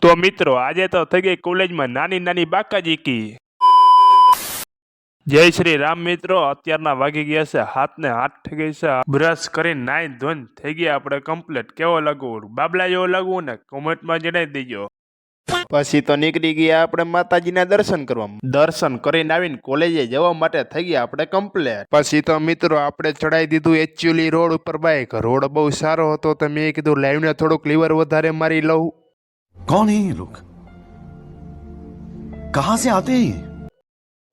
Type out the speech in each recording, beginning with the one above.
તો મિત્રો આજે તો થઈ ગઈ કોલેજમાં નાની નાની બાકાજીકી। જય શ્રી રામ મિત્રો, અત્યારના વાગી ગયા છે 7:08 થઈ ગઈ છે। બ્રશ કરીને નાઈ ધોઈને થઈ ગયા આપણે કમ્પ્લીટ। કેવો લાગુ? બાબલા જેવો લાગુ ને કોમેન્ટમાં જણાવી દેજો। પછી તો નીકળી ગયા આપણે માતાજીના દર્શન કરવા। દર્શન કરીને આવીને કોલેજે જવા માટે થઈ ગયા આપણે કમ્પ્લીટ। પછી તો મિત્રો આપણે ચડાવી દીધું એક્ચ્યુઅલી રોડ ઉપર બાઇક। રોડ બહુ સારો હતો તો મેં કીધું લાવીને થોડુંક લીવર વધારે મારી લઉં। कौन है ये लोग? कहां से आते हैं?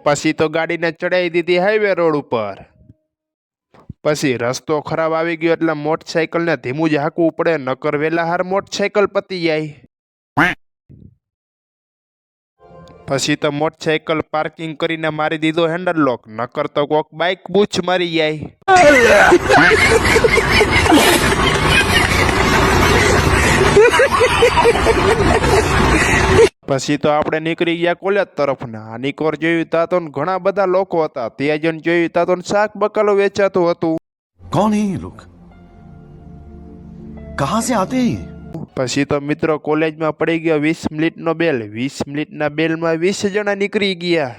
પછી તો ગાડીને ચડાવી દીધી હાઈવે રોડ ઉપર। પછી રસ્તો ખરાબ આવી ગયો એટલે મોટરસાઇકલને ધીમું જ હાંકવું પડે, નકર વેલા હાર મોટરસાઇકલ પતી જાય। પછી તો મોટરસાઇકલ પાર્કિંગ કરીને મારી દીધો હેન્ડલ લોક, નકર તો કોક બાઇક બૂચ મારી જાય। પછી તો આપણે નીકળી ગયા કોલેજ તરફના। આનીકોર જોયું તા તો ઘણા બધા લોકો હતા। ત્યાં જઈને જોયું તા તો શાક બકાલો વેચાતું હતું। कौन है ये लोग? कहां से आते हैं? પછી તો મિત્રો કોલેજમાં પડી ગયો 20 મિનિટનો બેલ। 20 મિનિટના બેલમાં 20 જણા નીકળી ગયા।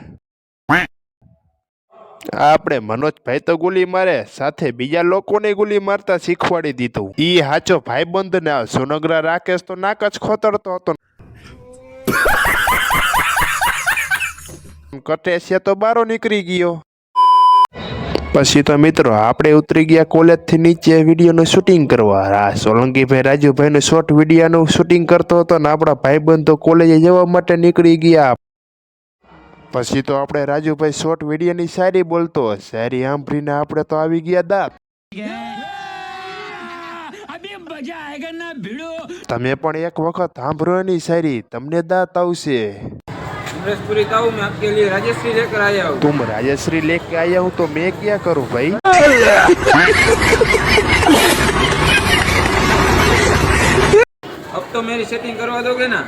આપણે મનોજભાઈ તો ગુલી મારે, સાથે બીજા લોકોને ગુલી મારતા શીખવાડી દીધું। ઈ હાચો ભાઈબંધ ને સોનગરા રાકેશ તો નાક જ ખોતરતો હતો। કટેશિયા તો બારો નીકળી ગયો। પછી તો મિત્રો આપણે ઉતરી ગયા કોલેજ થી નીચે વિડીયોનું શૂટિંગ કરવા। આ સોલંકીભાઈ રાજુભાઈનું શોર્ટ વિડીયોનું શૂટિંગ કરતો હતો ને આપણા ભાઈબંધ તો કોલેજે જવા માટે નીકળી ગયા। પછી તો આપણે રાજુભાઈ શોર્ટ વિડીયોની શાયરી બોલતો। શાયરી સાંભળીને આપણે તો આવી ગયા દાંત। તમે પણ એક વખત સાંભળો એની શાયરી, તમને દાંત આવશે। मैं आपके लिए राजश्री लेकर आया हूँ। तुम राजश्री लेके आया हूँ तो मैं क्या करूँ भाई? अब तो मेरी सेटिंग करवा दोगे ना?